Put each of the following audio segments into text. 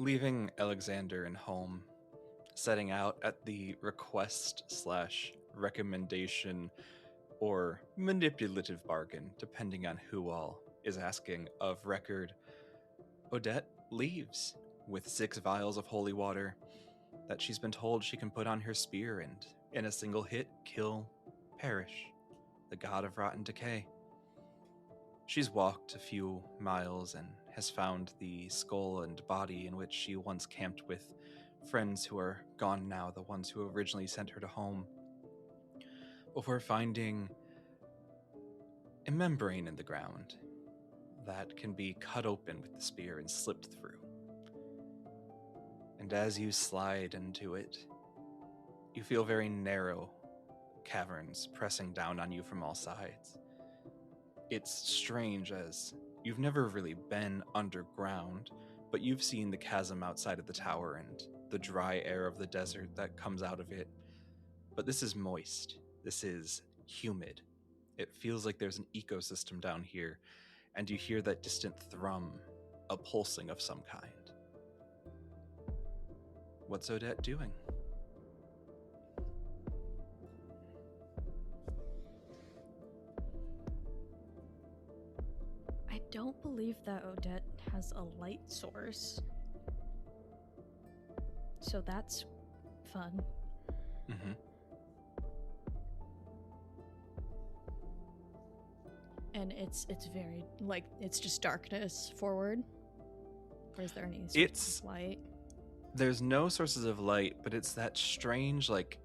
Leaving Alexander and home, setting out at the request slash recommendation or manipulative bargain, depending on who all is asking of record, Odette leaves with 6 vials of holy water that she's been told she can put on her spear and, in a single hit, kill Perish, the god of rotten decay. She's walked a few miles and has found the skull and body in which she once camped with friends who are gone now, the ones who originally sent her to home, before finding a membrane in the ground that can be cut open with the spear and slipped through. And as you slide into it, you feel very narrow caverns pressing down on you from all sides. It's strange, as you've never really been underground, but you've seen the chasm outside of the tower and the dry air of the desert that comes out of it. But this is moist. This is humid. It feels like there's an ecosystem down here, and you hear that distant thrum, a pulsing of some kind. What's Odette doing? I don't believe that Odette has a light source. So that's fun. Mm-hmm. And it's very, like, it's just darkness forward? Or is there any sources of light? There's no sources of light, but it's that strange, like,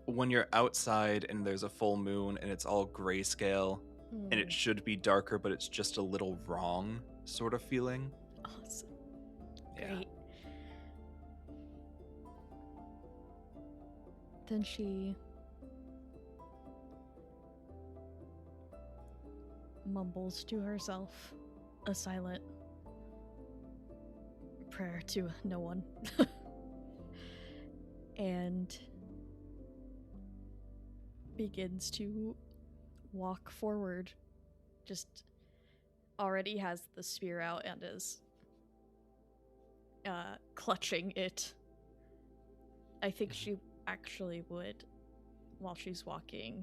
when you're outside and there's a full moon and it's all grayscale, and it should be darker, but it's just a little wrong sort of feeling. Awesome. Yeah. Great. Then she mumbles to herself a silent prayer to no one. And begins to walk forward. Just already has the spear out and is clutching it. I think she actually would, while she's walking,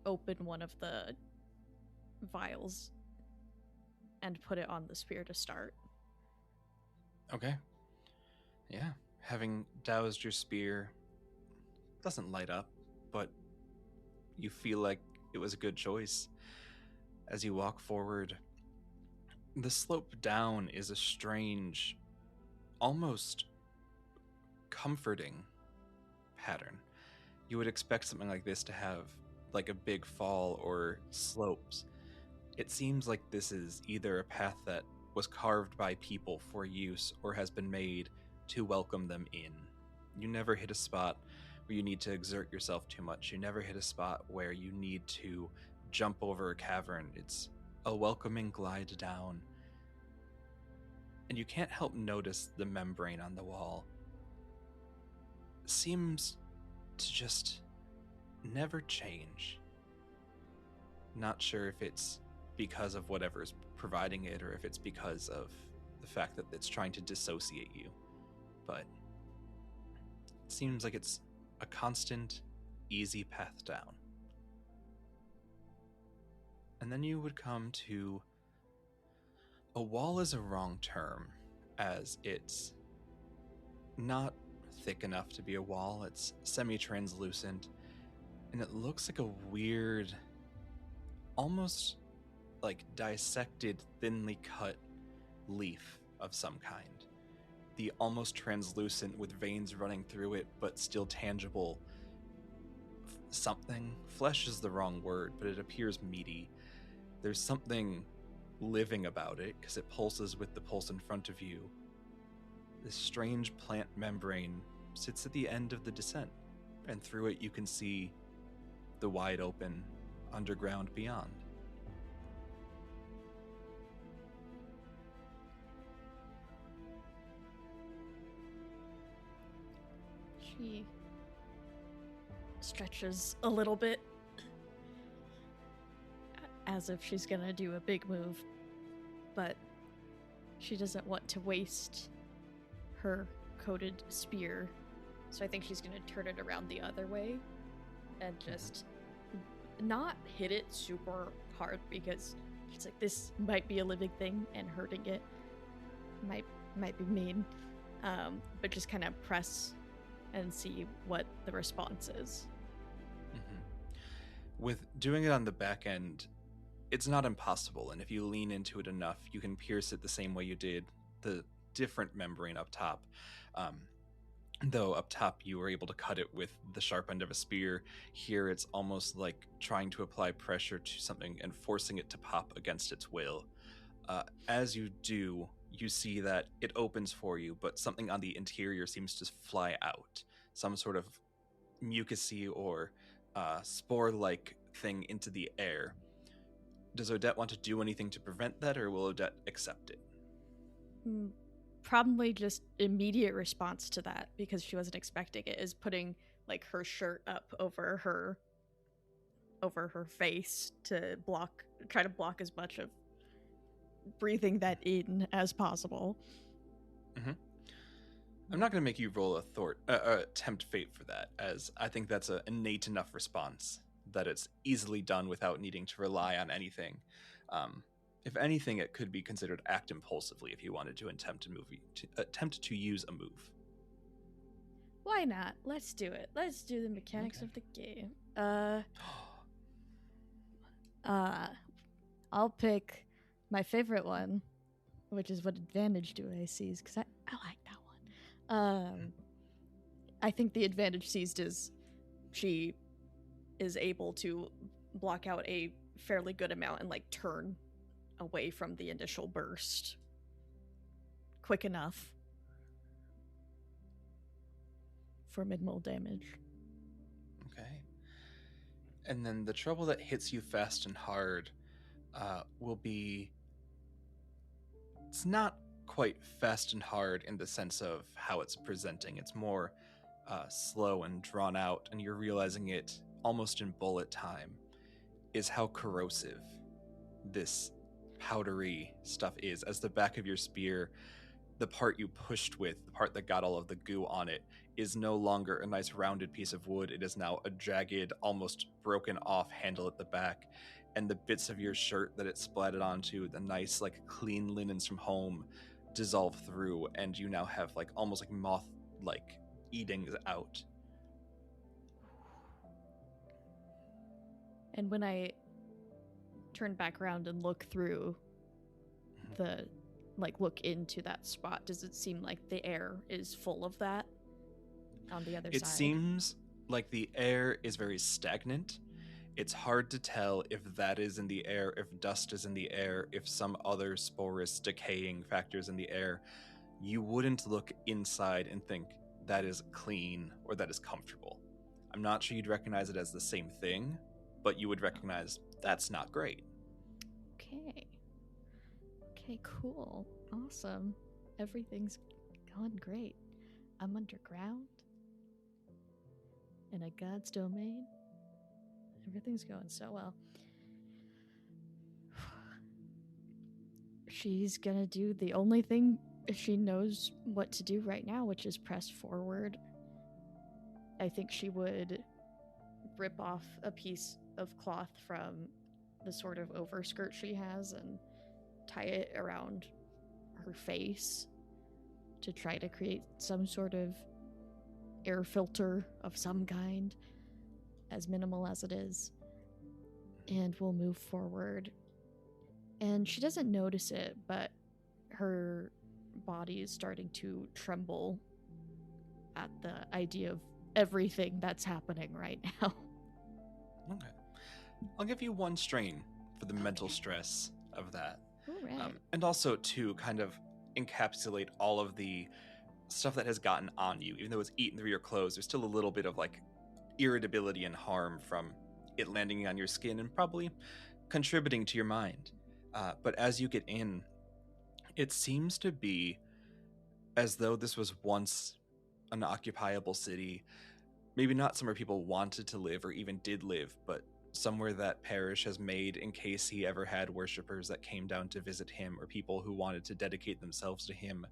open one of the vials and put it on the spear to start. Okay. Yeah. Having doused your spear, doesn't light up, but you feel like it was a good choice. As you walk forward, the slope down is a strange, almost comforting pattern. You would expect something like this to have like a big fall or slopes. It seems like this is either a path that was carved by people for use or has been made to welcome them in. You never hit a spot where you need to exert yourself too much. You never hit a spot where you need to jump over a cavern. It's a welcoming glide down. And you can't help notice the membrane on the wall seems to just never change. Not sure if it's because of whatever's providing it or if it's because of the fact that it's trying to dissociate you. But it seems like it's a constant, easy path down. And then you would come to a wall is a wrong term, as it's not thick enough to be a wall. It's semi-translucent, and it looks like a weird, almost like dissected, thinly cut leaf of some kind. The almost translucent with veins running through it, but still tangible something. Flesh is the wrong word, but it appears meaty. There's something living about it because it pulses with the pulse in front of you. This strange plant membrane sits at the end of the descent, and through it you can see the wide open underground beyond. She stretches a little bit as if she's gonna do a big move, but she doesn't want to waste her coated spear. So I think she's going to turn it around the other way and just not hit it super hard, because she's like, this might be a living thing and hurting it might be mean. But just kind of press and see what the response is. With doing it on the back end, it's not impossible, and if you lean into it enough, you can pierce it the same way you did the different membrane up top. Though up top you were able to cut it with the sharp end of a spear, here it's almost like trying to apply pressure to something and forcing it to pop against its will. As you do, you see that it opens for you, but something on the interior seems to fly out. Some sort of mucousy or spore-like thing into the air. Does Odette want to do anything to prevent that, or will Odette accept it? Probably just immediate response to that, because she wasn't expecting it, is putting like her shirt up over her face to try to block as much of breathing that in as possible. I'm not going to make you roll a tempt fate for that, as I think that's an innate enough response that it's easily done without needing to rely on anything. If anything, it could be considered act impulsively if you wanted to attempt to use a move. Why not? Let's do it. Let's do the mechanics of the game. I'll pick my favorite one, which is what advantage do I seize? Because I like that one. I think the advantage seized is she is able to block out a fairly good amount and like turn away from the initial burst quick enough for minimal damage. Okay. And then the trouble that hits you fast and hard will be... It's not quite fast and hard in the sense of how it's presenting. It's more slow and drawn out, and you're realizing it almost in bullet time, is how corrosive this powdery stuff is. As the back of your spear, the part you pushed with, the part that got all of the goo on it, is no longer a nice rounded piece of wood. It is now a jagged, almost broken off handle at the back, and the bits of your shirt that it splatted onto, the nice like clean linens from home, dissolve through, and you now have like almost like moth like eatings out. And when I turn back around and look through look into that spot, does it seem like the air is full of that on the other side? It seems like the air is very stagnant. It's hard to tell if that is in the air, if dust is in the air, if some other sporous decaying factors in the air. You wouldn't look inside and think that is clean or that is comfortable. I'm not sure you'd recognize it as the same thing, but you would recognize that's not great. Okay, cool. Awesome. Everything's going great. I'm underground in a god's domain. Everything's going so well. She's gonna do the only thing she knows what to do right now, which is press forward. I think she would rip off a piece of cloth from the sort of overskirt she has and tie it around her face to try to create some sort of air filter of some kind, as minimal as it is. And we'll move forward. And she doesn't notice it, but her body is starting to tremble at the idea of everything that's happening right now. Okay. I'll give you one strain for the mental stress of that. Right. And also to kind of encapsulate all of the stuff that has gotten on you. Even though it's eaten through your clothes, there's still a little bit of like irritability and harm from it landing on your skin and probably contributing to your mind. But as you get in, it seems to be as though this was once an occupiable city. Maybe not somewhere people wanted to live or even did live, but somewhere that Parrish has made in case he ever had worshippers that came down to visit him or people who wanted to dedicate themselves to him.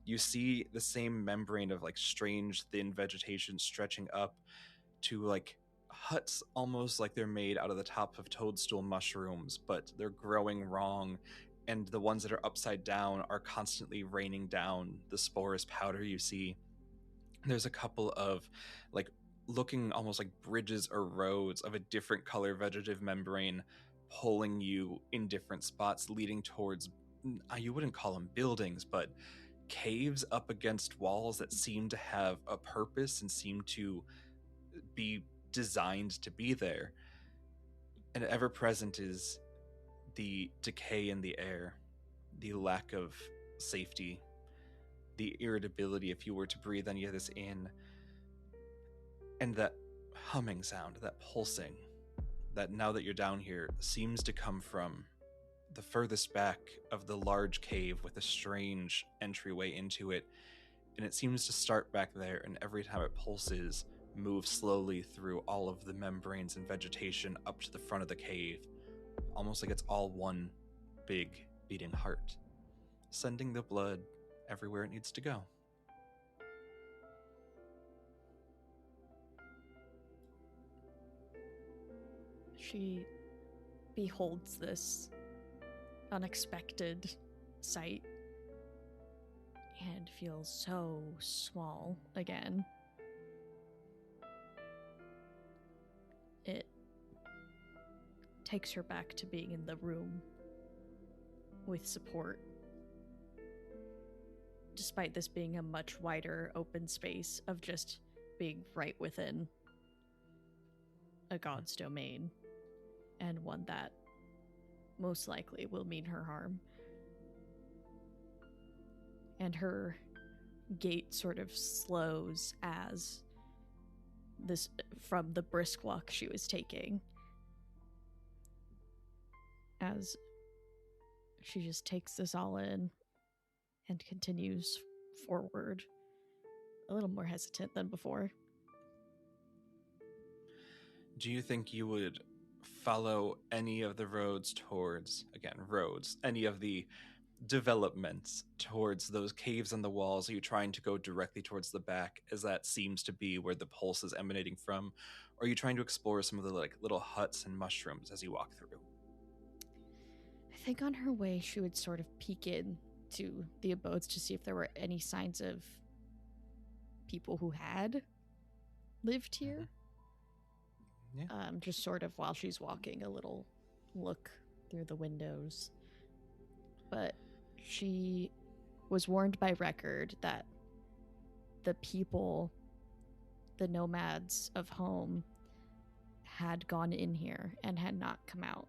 You see the same membrane of like strange thin vegetation stretching up to like huts almost like they're made out of the top of toadstool mushrooms, but they're growing wrong, and the ones that are upside down are constantly raining down the sporous powder you see. There's a couple of like looking almost like bridges or roads of a different color vegetative membrane pulling you in different spots leading towards, you wouldn't call them buildings, but caves up against walls that seem to have a purpose and seem to be designed to be there. And ever present is the decay in the air, the lack of safety, the irritability if you were to breathe any of this in, and that humming sound, that pulsing, that now that you're down here seems to come from the furthest back of the large cave with a strange entryway into it. And it seems to start back there, and every time it pulses, move slowly through all of the membranes and vegetation up to the front of the cave, almost like it's all one big beating heart, sending the blood everywhere it needs to go. She beholds this unexpected sight and feels so small again. It takes her back to being in the room with support. Despite this being a much wider open space of just being right within a god's domain, and one that most likely will mean her harm. And her gait sort of slows as this, from the brisk walk she was taking, as she just takes this all in and continues forward, a little more hesitant than before. Do you think you would follow any of the roads towards, again, roads, any of the developments towards those caves on the walls? Are you trying to go directly towards the back, as that seems to be where the pulse is emanating from? Or are you trying to explore some of the like little huts and mushrooms as you walk through? I think on her way she would sort of peek in to the abodes to see if there were any signs of people who had lived here. Yeah. Just sort of while she's walking, a little look through the windows. But she was warned by record that the people, the nomads of home, had gone in here and had not come out.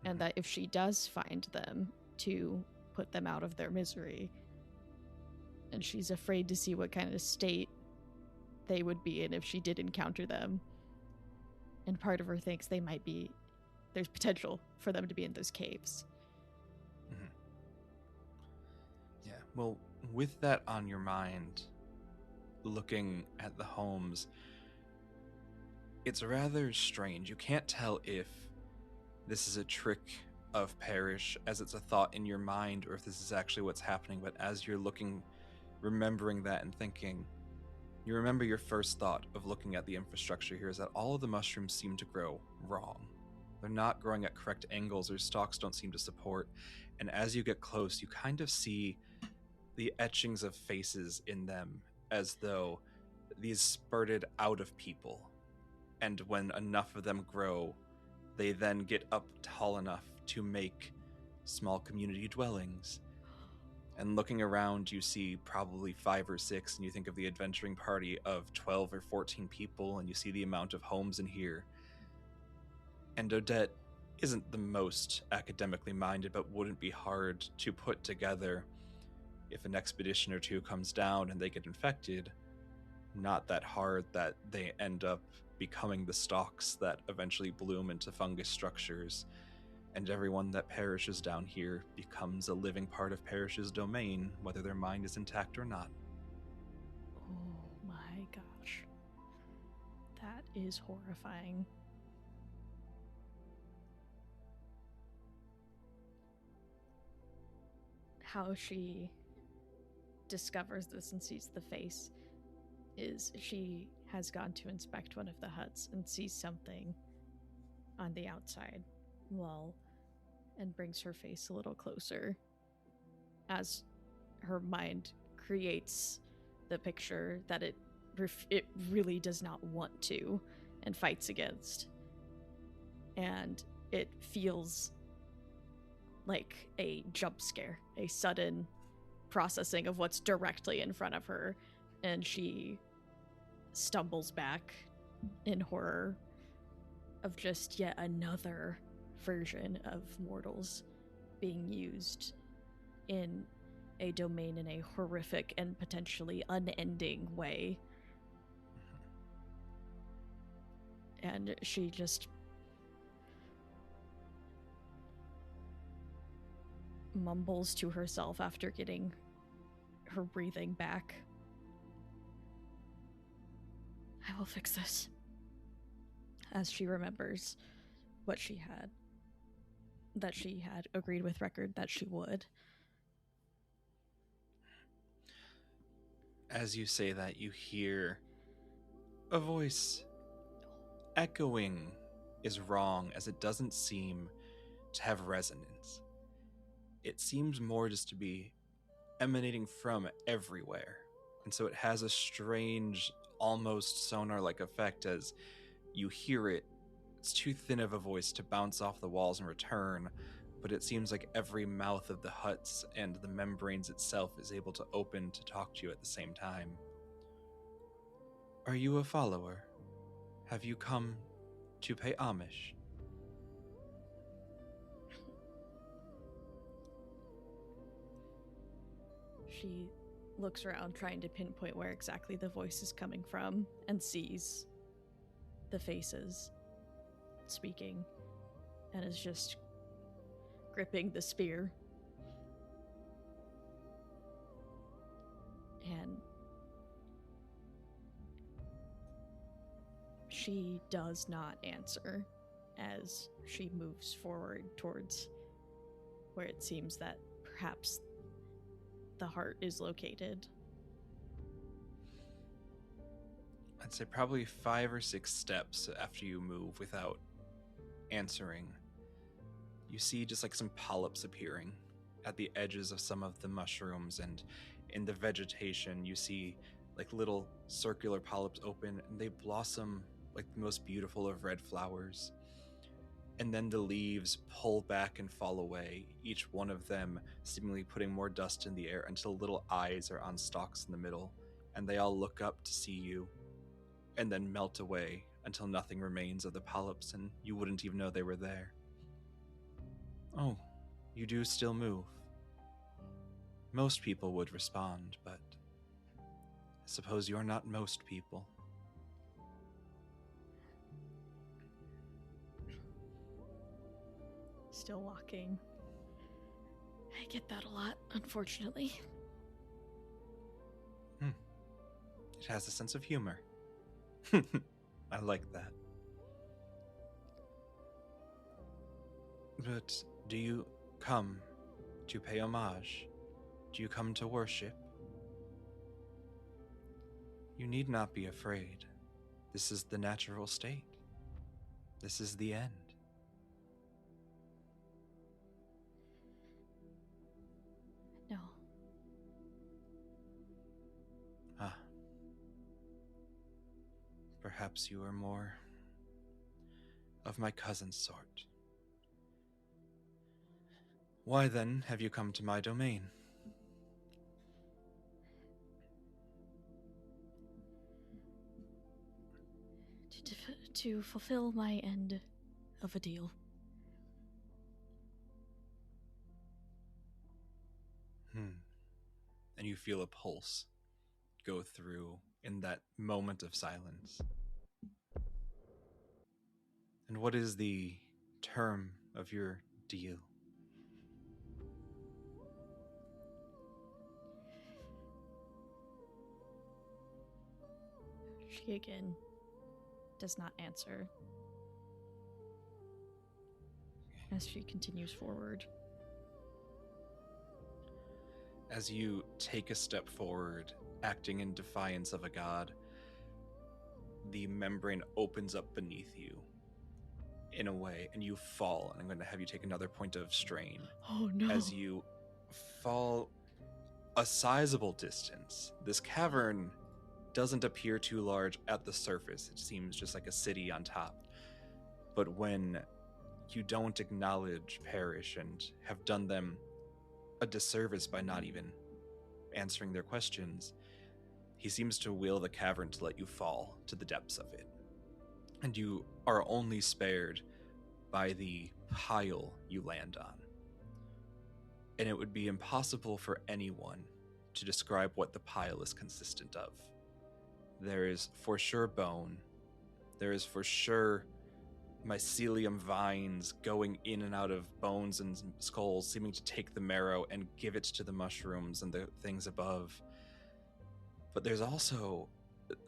And that if she does find them, to put them out of their misery. And she's afraid to see what kind of state they would be in if she did encounter them. And part of her thinks there's potential for them to be in those caves. Mm-hmm. Yeah, well, with that on your mind, looking at the homes, it's rather strange. You can't tell if this is a trick of Parrish, as it's a thought in your mind, or if this is actually what's happening. But as you're looking, remembering that and thinking, you remember your first thought of looking at the infrastructure here is that all of the mushrooms seem to grow wrong. They're not growing at correct angles, their stalks don't seem to support. And as you get close, you kind of see the etchings of faces in them, as though these spurted out of people. And when enough of them grow, they then get up tall enough to make small community dwellings. And looking around, you see probably 5 or 6, and you think of the adventuring party of 12 or 14 people, and you see the amount of homes in here. And Odette isn't the most academically minded, but wouldn't be hard to put together if an expedition or two comes down and they get infected. Not that hard that they end up becoming the stalks that eventually bloom into fungus structures, and everyone that perishes down here becomes a living part of Parrish's domain, whether their mind is intact or not. Oh my gosh. That is horrifying. How she discovers this and sees the face is she has gone to inspect one of the huts and sees something on the outside wall and brings her face a little closer as her mind creates the picture that it really does not want to and fights against. And it feels like a jump scare, a sudden processing of what's directly in front of her, and she stumbles back in horror of just yet another version of mortals being used in a domain in a horrific and potentially unending way. And she just mumbles to herself after getting her breathing back. I will fix this. As she remembers what she had, that she had agreed with Record that she would. As you say that, you hear a voice. Echoing is wrong, as it doesn't seem to have resonance. It seems more just to be emanating from everywhere. And so it has a strange, almost sonar-like effect as you hear it. It's too thin of a voice to bounce off the walls and return, but it seems like every mouth of the huts and the membranes itself is able to open to talk to you at the same time. Are you a follower? Have you come to pay homage? She looks around trying to pinpoint where exactly the voice is coming from and sees the faces speaking and is just gripping the spear. And she does not answer as she moves forward towards where it seems that perhaps the heart is located. I'd say probably 5 or 6 steps after you move without answering, you see just like some polyps appearing at the edges of some of the mushrooms, and in the vegetation you see like little circular polyps open, and they blossom like the most beautiful of red flowers. And then the leaves pull back and fall away, each one of them seemingly putting more dust in the air until little eyes are on stalks in the middle, and they all look up to see you, and then melt away until nothing remains of the polyps and you wouldn't even know they were there. Oh, you do still move. Most people would respond, but I suppose you're not most people. Still walking. I get that a lot, unfortunately. It has a sense of humor. I like that. But do you come to pay homage? Do you come to worship? You need not be afraid. This is the natural state. This is the end. No. Ah. Perhaps you are more of my cousin's sort. Why then have you come to my domain? To fulfill my end of a deal. And you feel a pulse go through in that moment of silence. And what is the term of your deal? She again does not answer as she continues forward. as you take a step forward, acting in defiance of a god, the membrane opens up beneath you in a way, and you fall, and I'm going to have you take another point of strain. Oh no. As you fall a sizable distance. This cavern doesn't appear too large at the surface. It seems just like a city on top. But when you don't acknowledge Parrish and have done them a disservice by not even answering their questions, he seems to will the cavern to let you fall to the depths of it. And you are only spared by the pile you land on. And it would be impossible for anyone to describe what the pile is consistent of. There is for sure bone. There is for sure mycelium vines going in and out of bones and skulls, seeming to take the marrow and give it to the mushrooms and the things above. But there's also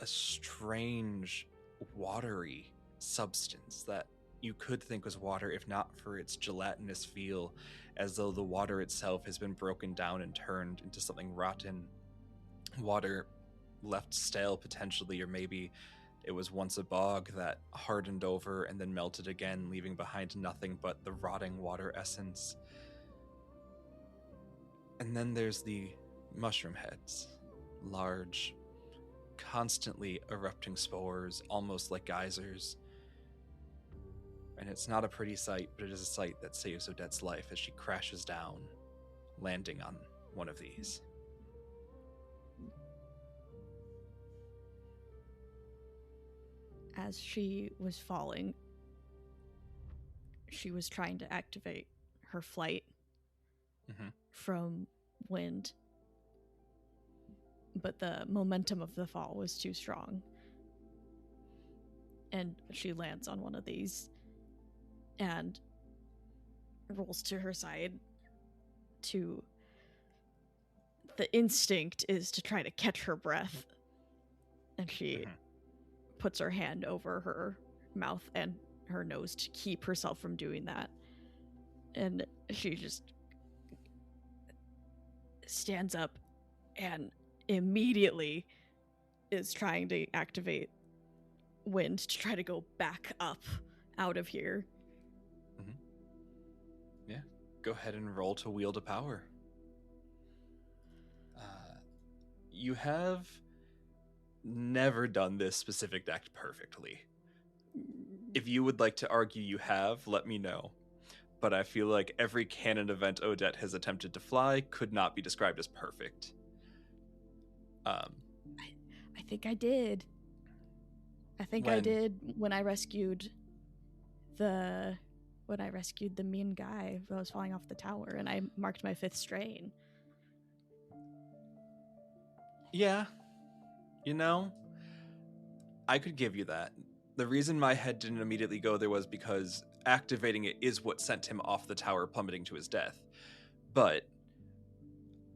a strange watery substance that you could think was water if not for its gelatinous feel, as though the water itself has been broken down and turned into something rotten. Water left stale potentially, or maybe it was once a bog that hardened over and then melted again, leaving behind nothing but the rotting water essence. And then there's the mushroom heads. Large, constantly erupting spores, almost like geysers. And it's not a pretty sight, but it is a sight that saves Odette's life as she crashes down, landing on one of these. As she was falling, she was trying to activate her flight from wind, but the momentum of the fall was too strong. And she lands on one of these and rolls to her side to... The instinct is to try to catch her breath. And she puts her hand over her mouth and her nose to keep herself from doing that. And she just stands up and immediately is trying to activate wind to try to go back up out of here. Yeah, go ahead and roll to wield a power. You have never done this specific act perfectly. If you would like to argue you have, let me know. But I feel like every canon event Odette has attempted to fly could not be described as perfect. I think I did. I did when I rescued the mean guy who was falling off the tower, and I marked my 5th strain. Yeah. You know, I could give you that. The reason my head didn't immediately go there was because activating it is what sent him off the tower, plummeting to his death. But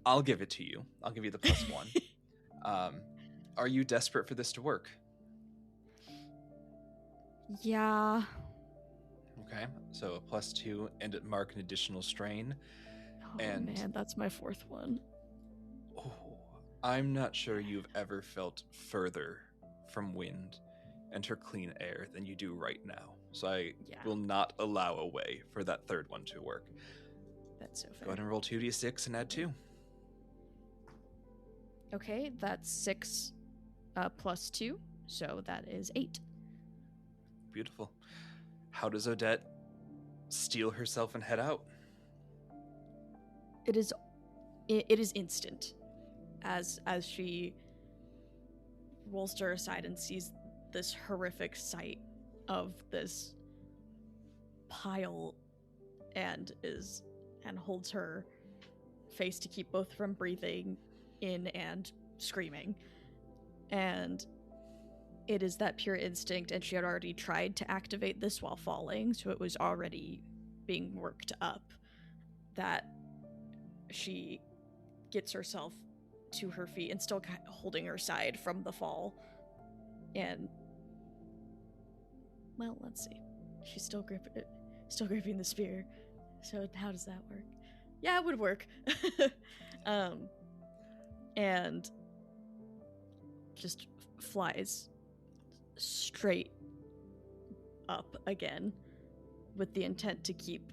I'll give it to you. I'll give you the +1. Are you desperate for this to work? Yeah. Okay, so a +2 and it mark an additional strain. Oh man, that's my 4th one. Oh, I'm not sure you've ever felt further from wind and her clean air than you do right now. So I will not allow a way for that 3rd one to work. That's so fair. Go ahead and roll 2d6 and add 2. Okay, that's 6 +2, so that is 8. Beautiful. How does Odette steel herself and head out? It is instant. As she rolls to her side and sees this horrific sight of this pile and holds her face to keep both from breathing in and screaming. And it is that pure instinct, and she had already tried to activate this while falling, so it was already being worked up, that she gets herself to her feet and still kind of holding her side from the fall. And, well, let's see. She's still gripping the spear. So how does that work? Yeah, it would work. And just flies straight up again with the intent to keep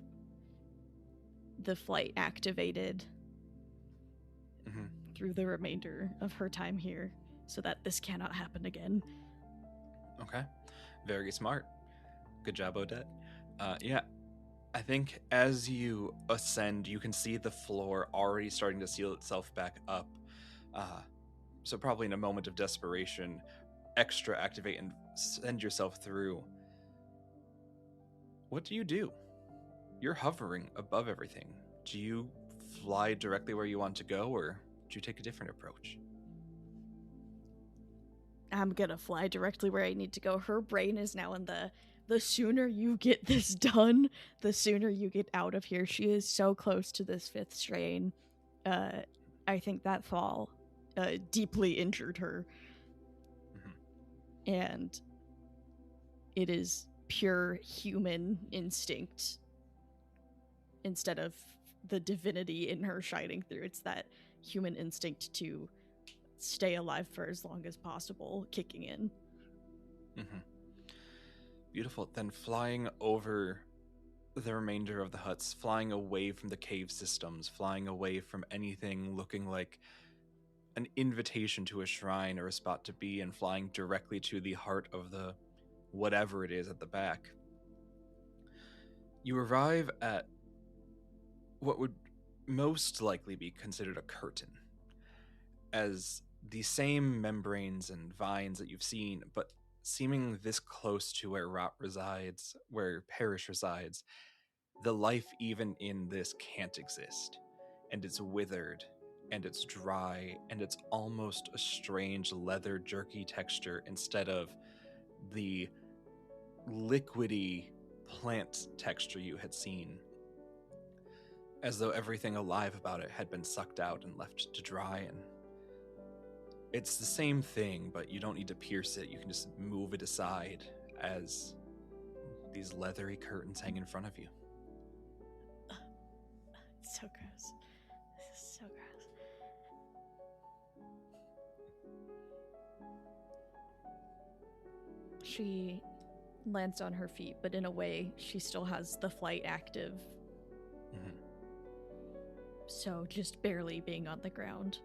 the flight activated through the remainder of her time here so that this cannot happen again. Okay. Very smart. Good job, Odette. Yeah, I think as you ascend, you can see the floor already starting to seal itself back up. So probably in a moment of desperation, extra activate and send yourself through. What do you do? You're hovering above everything. Do you fly directly where you want to go, or do you take a different approach? I'm gonna fly directly where I need to go. Her brain is now in the sooner you get this done, the sooner you get out of here. She is so close to this 5th strain. I think that fall deeply injured her. And it is pure human instinct instead of the divinity in her shining through. It's that human instinct to stay alive for as long as possible kicking in. Beautiful. Then flying over the remainder of the huts, flying away from the cave systems, flying away from anything looking like an invitation to a shrine or a spot to be, and flying directly to the heart of the whatever it is at the back. You arrive at what would most likely be considered a curtain, as the same membranes and vines that you've seen, but seeming this close to where Rot resides, where Perish resides, the life even in this can't exist. And it's withered, and it's dry, and it's almost a strange leather jerky texture instead of the liquidy plant texture you had seen. As though everything alive about it had been sucked out and left to dry. And it's the same thing, but you don't need to pierce it. You can just move it aside as these leathery curtains hang in front of you. It's so gross. This is so gross. She lands on her feet, but in a way, she still has the flight active. So just barely being on the ground.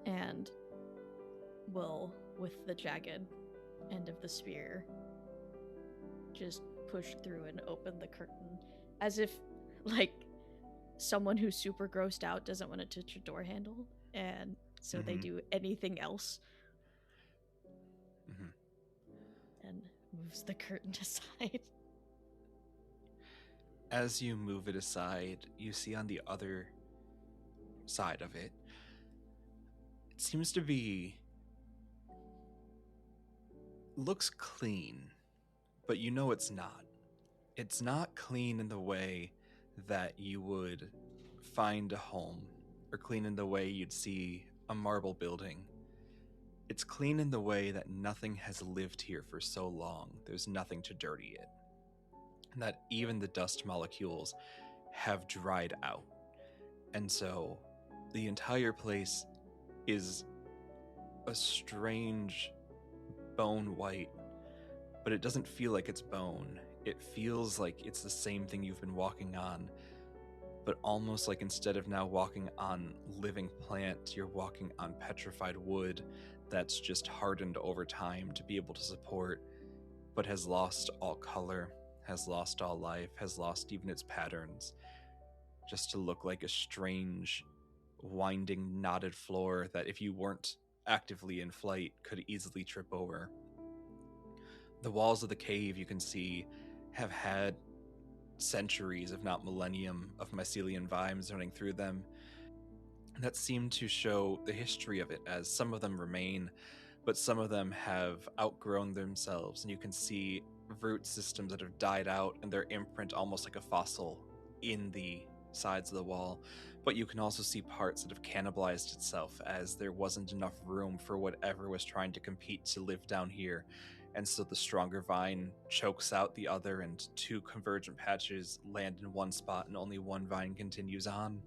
And will, with the jagged end of the spear, just push through and open the curtain. As if, like, someone who's super grossed out doesn't want to touch a door handle, and so they do anything else. And moves the curtain aside. As you move it aside, you see on the other side of it, it seems to be... looks clean, but you know it's not. It's not clean in the way that you would find a home, or clean in the way you'd see a marble building. It's clean in the way that nothing has lived here for so long. There's nothing to dirty it. And that even the dust molecules have dried out. And so the entire place is a strange bone white, but it doesn't feel like it's bone. It feels like it's the same thing you've been walking on, but almost like instead of now walking on living plant, you're walking on petrified wood that's just hardened over time to be able to support, but has lost all color, has lost all life, has lost even its patterns, just to look like a strange, winding, knotted floor that if you weren't actively in flight could easily trip over. The walls of the cave, you can see, have had centuries, if not millennium, of mycelium vines running through them that seem to show the history of it, as some of them remain, but some of them have outgrown themselves, and you can see root systems that have died out and their imprint almost like a fossil in the sides of the wall. But you can also see parts that have cannibalized itself, as there wasn't enough room for whatever was trying to compete to live down here, and so the stronger vine chokes out the other, and two convergent patches land in one spot, and only one vine continues on.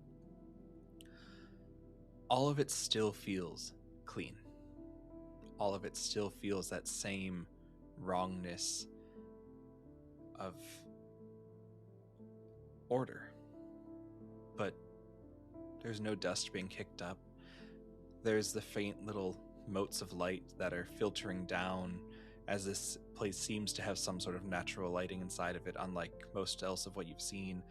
All of it still feels clean. All of it still feels that same wrongness of order. But there's no dust being kicked up. There's the faint little motes of light that are filtering down, as this place seems to have some sort of natural lighting inside of it, unlike most else of what you've seen.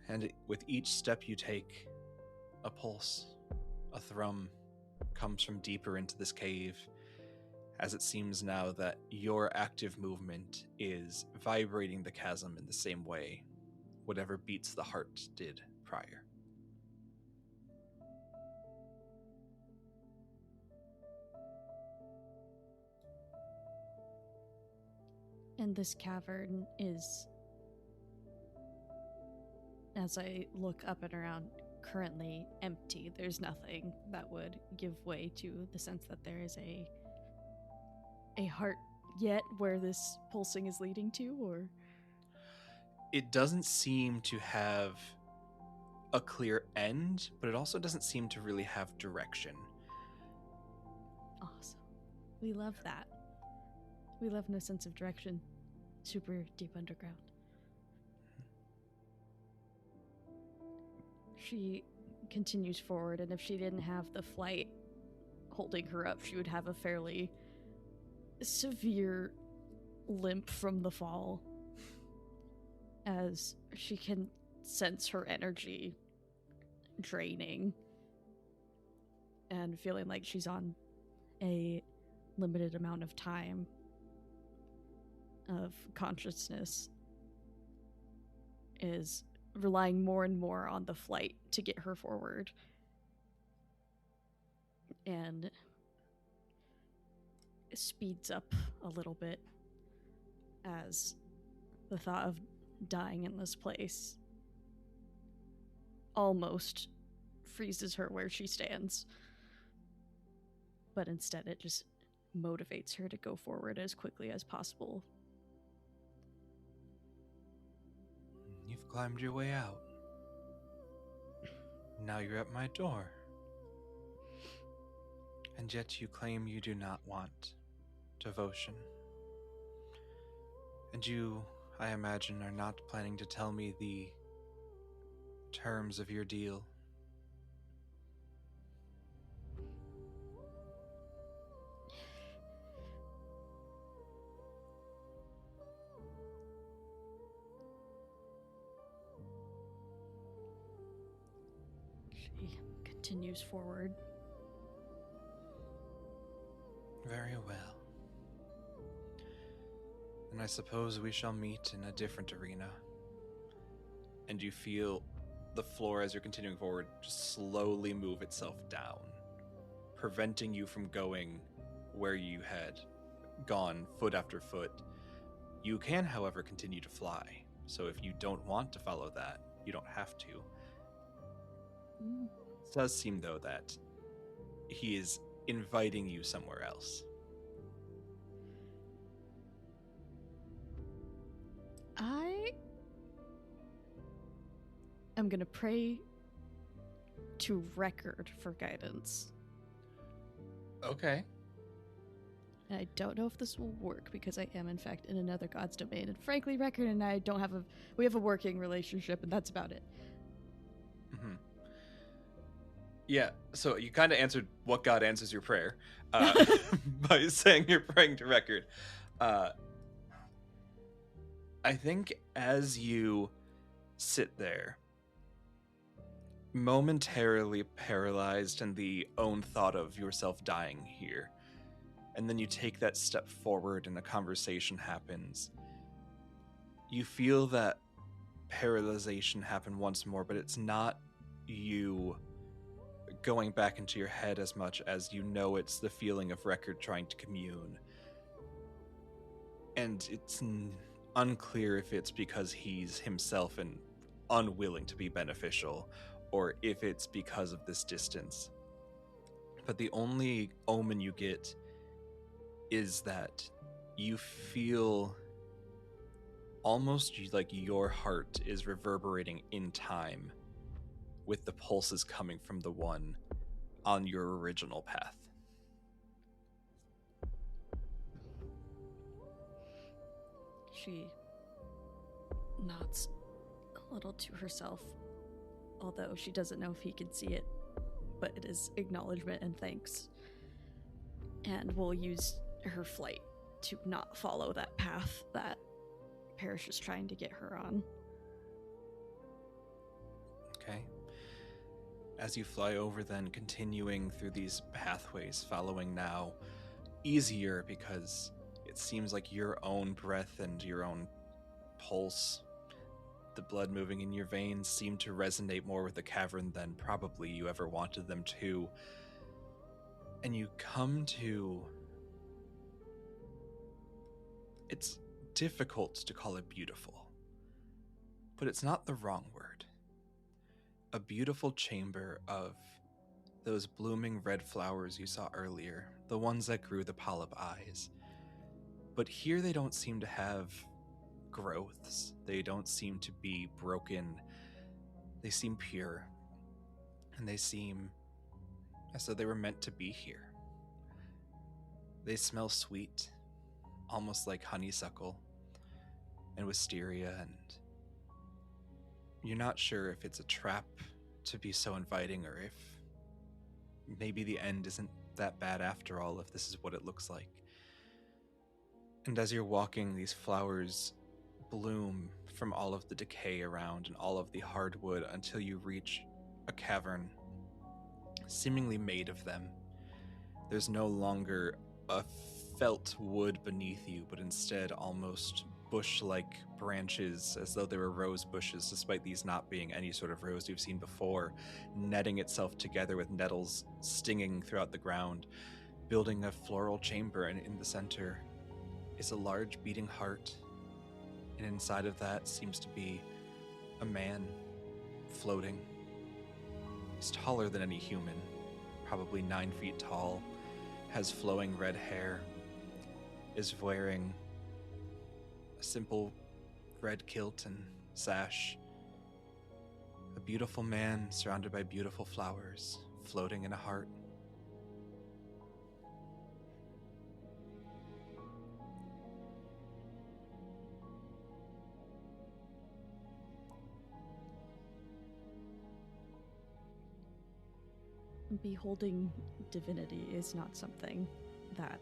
And with each step you take, a pulse, a thrum, comes from deeper into this cave, as it seems now that your active movement is vibrating the chasm in the same way whatever beats the heart did prior. And this cavern is, as I look up and around, currently empty. There's nothing that would give way to the sense that there is a heart yet where this pulsing is leading to, or? It doesn't seem to have a clear end, but it also doesn't seem to really have direction. Awesome. We love that. We love no sense of direction. Super deep underground. She continues forward, and if she didn't have the flight holding her up, she would have a fairly severe limp from the fall, as she can sense her energy draining and feeling like she's on a limited amount of time of consciousness, is relying more and more on the flight to get her forward. And speeds up a little bit as the thought of dying in this place almost freezes her where she stands. But instead it just motivates her to go forward as quickly as possible. You've climbed your way out. Now you're at my door. And yet you claim you do not want devotion. And you, I imagine, are not planning to tell me the terms of your deal. She continues forward. Very well. And I suppose we shall meet in a different arena. And you feel the floor, as you're continuing forward, just slowly move itself down, preventing you from going where you had gone foot after foot. You can, however, continue to fly. So if you don't want to follow that, you don't have to. It does seem, though, that he is inviting you somewhere else. I'm gonna pray to Record for guidance. Okay. And I don't know if this will work because I am in fact in another god's domain, and frankly Record and I don't have we have a working relationship, and that's about it. Mm-hmm. Yeah, so you kind of answered what God answers your prayer by saying you're praying to Record. I think as you sit there, momentarily paralyzed in the own thought of yourself dying here, and then you take that step forward and a conversation happens, you feel that paralyzation happen once more, but it's not you going back into your head as much as you know it's the feeling of Record trying to commune. And it's unclear if it's because he's himself and unwilling to be beneficial, or if it's because of this distance. But the only omen you get is that you feel almost like your heart is reverberating in time with the pulses coming from the one on your original path. She nods a little to herself, although she doesn't know if he can see it, but it is acknowledgement and thanks. And will use her flight to not follow that path that Parrish is trying to get her on. Okay. As you fly over, then continuing through these pathways, following now easier because it seems like your own breath and your own pulse, the blood moving in your veins, seem to resonate more with the cavern than probably you ever wanted them to. And you come to... It's difficult to call it beautiful, but it's not the wrong word. A beautiful chamber of those blooming red flowers you saw earlier, the ones that grew the polyp eyes. But here they don't seem to have growths. They don't seem to be broken. They seem pure. And they seem as though they were meant to be here. They smell sweet, almost like honeysuckle and wisteria, and you're not sure if it's a trap to be so inviting or if maybe the end isn't that bad after all, if this is what it looks like. And as you're walking, these flowers bloom from all of the decay around and all of the hardwood until you reach a cavern seemingly made of them. There's no longer a felt wood beneath you, but instead almost bush-like branches, as though they were rose bushes, despite these not being any sort of rose you've seen before, netting itself together with nettles stinging throughout the ground, building a floral chamber, and in the center is a large beating heart, and inside of that seems to be a man floating. He's taller than any human, probably 9 feet tall, has flowing red hair, is wearing a simple red kilt and sash. A beautiful man surrounded by beautiful flowers, floating in a heart. Beholding divinity is not something that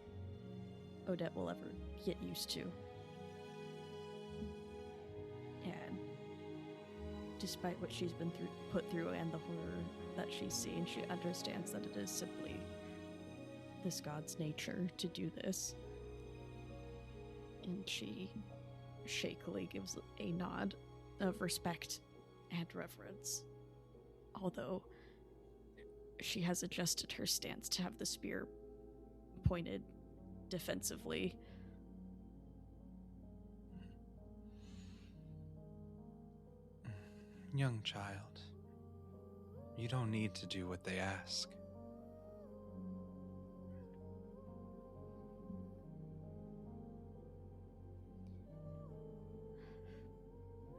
Odette will ever get used to. And despite what she's been put through and the horror that she's seen, she understands that it is simply this god's nature to do this. And she shakily gives a nod of respect and reverence, although she has adjusted her stance to have the spear pointed defensively. Young child, you don't need to do what they ask.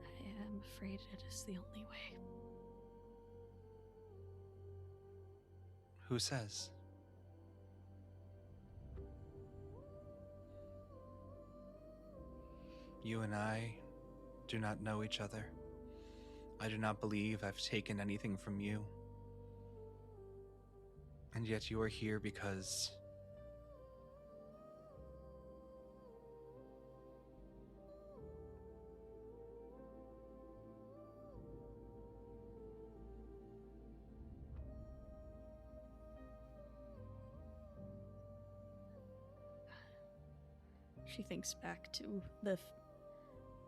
I am afraid it is the only way. Who says? You and I do not know each other. I do not believe I've taken anything from you. And yet you are here because she thinks back to the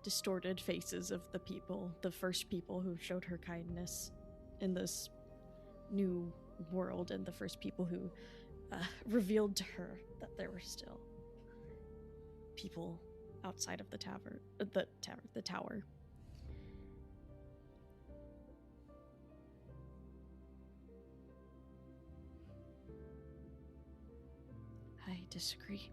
distorted faces of the people, the first people who showed her kindness in this new world, and the first people who revealed to her that there were still people outside of the tower. I disagree.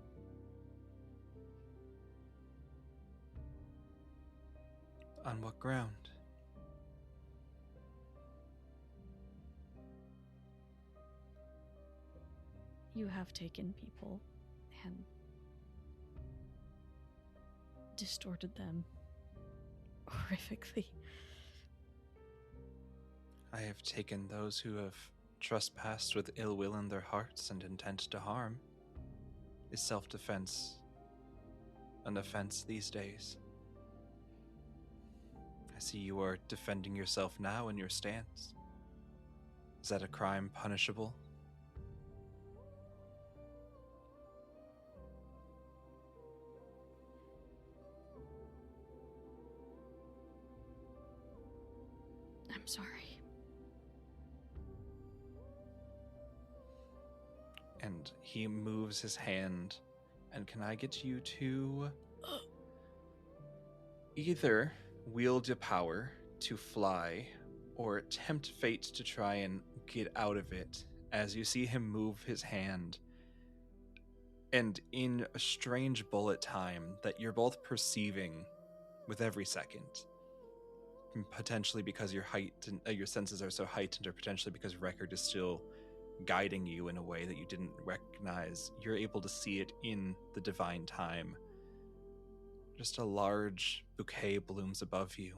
On what ground? You have taken people and distorted them horrifically. I have taken those who have trespassed with ill will in their hearts and intent to harm. Is self-defense an offense these days? I see you are defending yourself now in your stance. Is that a crime punishable? I'm sorry. And he moves his hand. And can I get you to either wield your power to fly or tempt fate to try and get out of it as you see him move his hand. And in a strange bullet time that you're both perceiving with every second, potentially because your your senses are so heightened, or potentially because record is still guiding you in a way that you didn't recognize, you're able to see it in the divine time. Just a large bouquet blooms above you.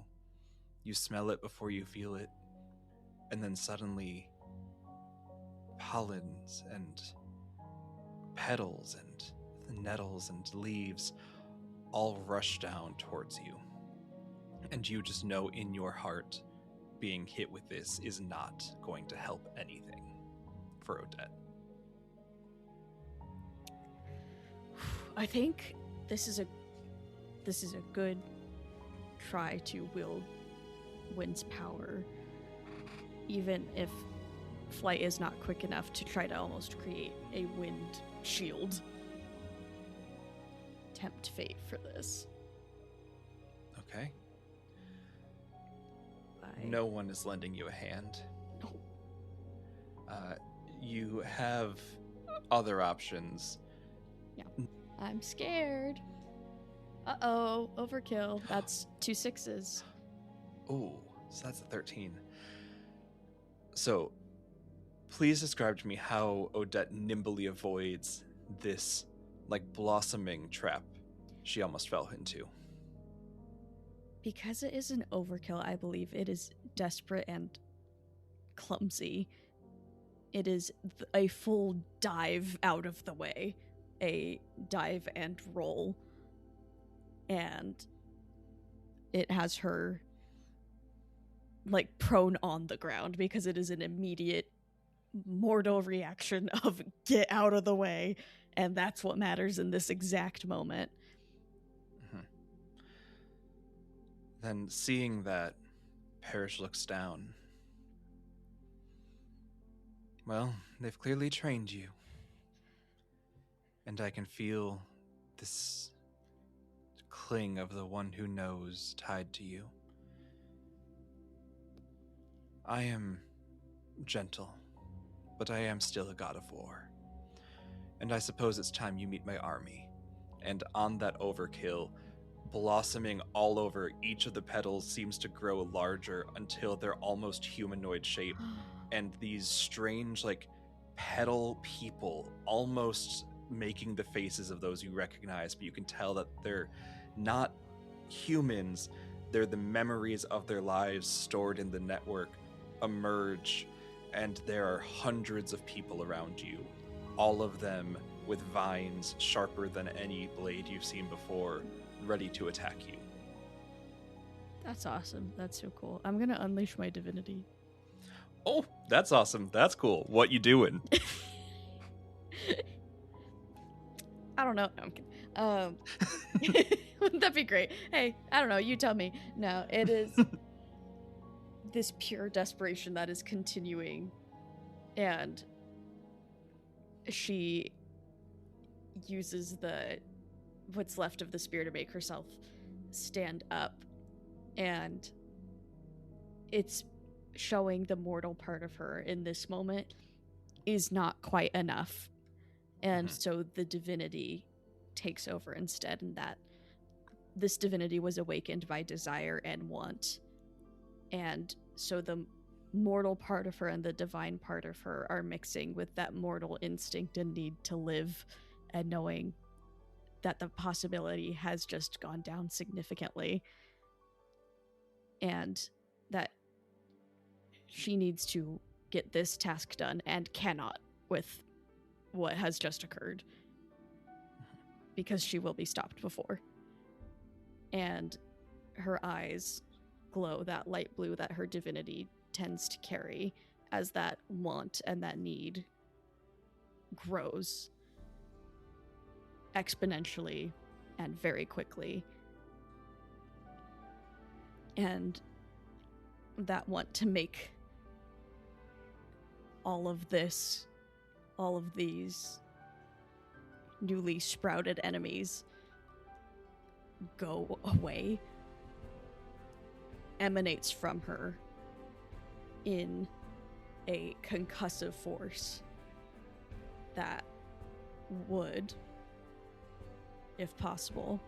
You smell it before you feel it, and then suddenly pollens and petals and nettles and leaves all rush down towards you. And you just know in your heart, being hit with this is not going to help anything for Odette. I think this is a good try to wield wind's power, even if flight is not quick enough to try to almost create a wind shield. Tempt fate for this. Okay. No one is lending you a hand. No. You have other options. Yeah. I'm scared. Uh-oh, overkill. That's 2 6s. Oh, so that's a 13. So, please describe to me how Odette nimbly avoids this, blossoming trap she almost fell into. Because it is an overkill, I believe it is desperate and clumsy. It is a full dive out of the way. A dive and roll. And it has her prone on the ground because it is an immediate mortal reaction of get out of the way, and that's what matters in this exact moment. Mm-hmm. Then seeing that, Parrish looks down. Well, they've clearly trained you. And I can feel this cling of the one who knows tied to you. I am gentle, but I am still a god of war. And I suppose it's time you meet my army. And on that overkill, blossoming all over each of the petals seems to grow larger until they're almost humanoid shape. And these strange, petal people almost making the faces of those you recognize, but you can tell that they're not humans. They're the memories of their lives stored in the network emerge, and there are hundreds of people around you, all of them with vines sharper than any blade you've seen before, ready to attack you. That's awesome. That's so cool. I'm gonna unleash my divinity. Oh, that's awesome. That's cool. What you doing? I don't know. No, I'm kidding. Wouldn't that be great? Hey, I don't know. You tell me. No, it is this pure desperation that is continuing, and she uses what's left of the spear to make herself stand up, and it's showing the mortal part of her in this moment is not quite enough. And so the divinity takes over instead, and that this divinity was awakened by desire and want. And so the mortal part of her and the divine part of her are mixing with that mortal instinct and need to live, and knowing that the possibility has just gone down significantly, and that she needs to get this task done and cannot with what has just occurred, because she will be stopped before. And her eyes glow that light blue that her divinity tends to carry as that want and that need grows exponentially and very quickly. And that want to make all of these newly sprouted enemies go away emanates from her in a concussive force that would, if possible,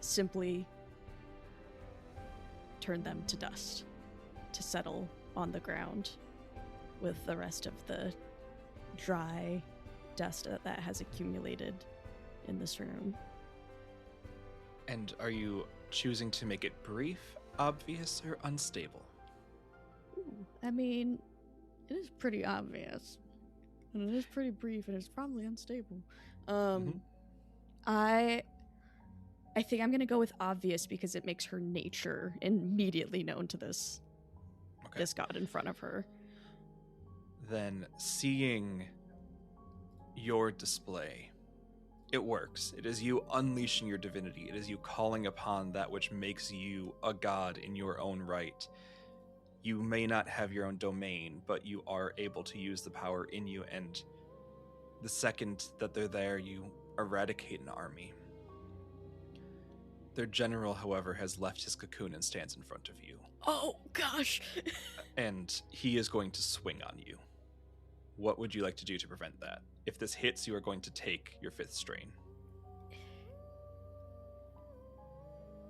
simply turn them to dust, to settle on the ground with the rest of the dry dust that has accumulated in this room. And are you choosing to make it brief, obvious, or unstable? Ooh, I mean, it is pretty obvious. And it is pretty brief, and it's probably unstable. I think I'm gonna go with obvious because it makes her nature immediately known to this god in front of her. Then seeing your display, it works. It is you unleashing your divinity. It is you calling upon that which makes you a god in your own right. You may not have your own domain, but you are able to use the power in you, and the second that they're there, you eradicate an army. Their general, however, has left his cocoon and stands in front of you. Oh, gosh! And he is going to swing on you. What would you like to do to prevent that? If this hits, you are going to take your 5th strain.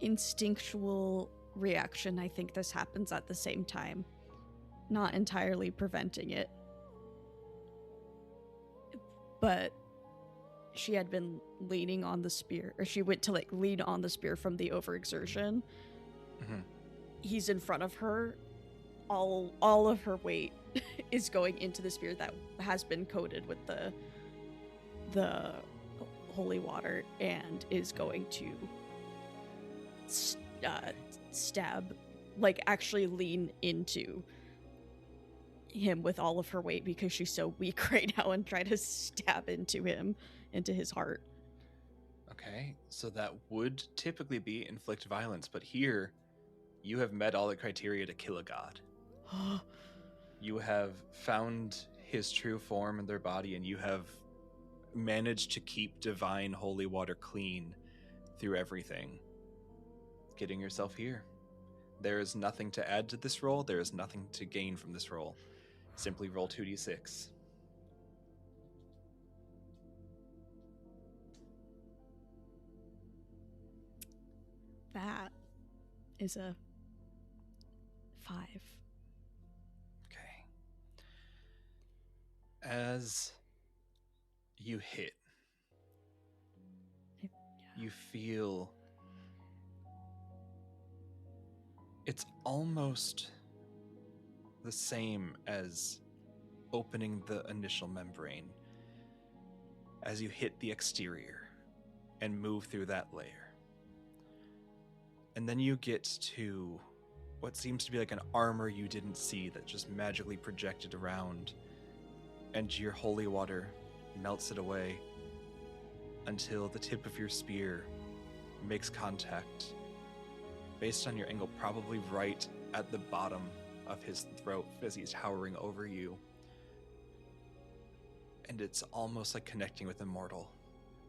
Instinctual reaction, I think this happens at the same time. Not entirely preventing it. But she had been leaning on the spear, or she went to lean on the spear from the overexertion. Mm-hmm. He's in front of her. All of her weight is going into the spear that has been coated with the holy water, and is going to stab, actually lean into him with all of her weight because she's so weak right now, and try to stab into him, into his heart. Okay, so that would typically be inflict violence, but here you have met all the criteria to kill a god. You have found his true form in their body, and you have managed to keep divine holy water clean through everything, getting yourself here. There is nothing to add to this roll. There is nothing to gain from this roll. Simply roll 2d6. That is a 5. Okay. As you hit, you feel it's almost the same as opening the initial membrane as you hit the exterior and move through that layer. And then you get to what seems to be like an armor you didn't see that just magically projected around, and your holy water melts it away until the tip of your spear makes contact, based on your angle, probably right at the bottom of his throat as he's towering over you. And it's almost like connecting with Immortal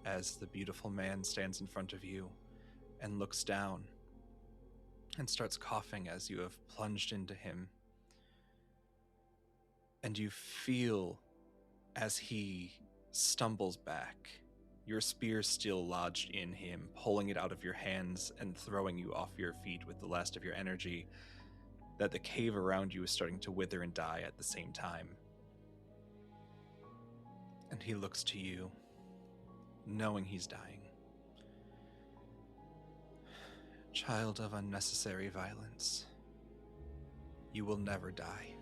as the beautiful man stands in front of you and looks down and starts coughing as you have plunged into him. And you feel as he stumbles back your spear still lodged in him, pulling it out of your hands and throwing you off your feet with the last of your energy, that the cave around you is starting to wither and die at the same time. And he looks to you, knowing he's dying. Child of unnecessary violence, you will never die.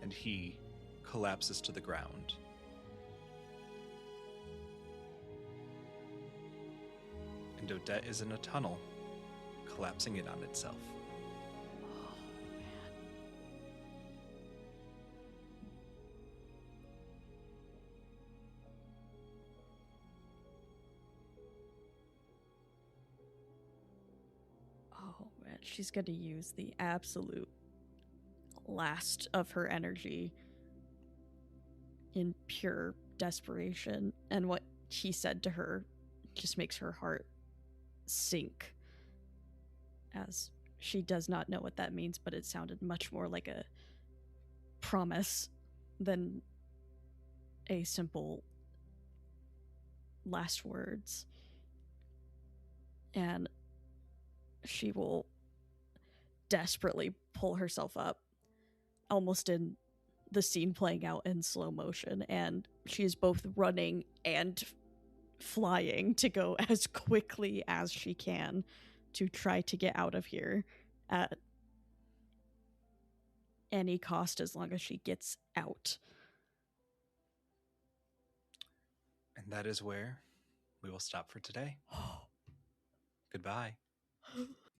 And he collapses to the ground. And Odette is in a tunnel, collapsing in on itself. Oh man, she's gonna use the absolute last of her energy in pure desperation, and what he said to her just makes her heart sink, as she does not know what that means, but it sounded much more like a promise than a simple last words. And she will desperately pull herself up, almost in the scene playing out in slow motion, and she is both running and flying to go as quickly as she can to try to get out of here at any cost, as long as she gets out. And that is where we will stop for today. Goodbye.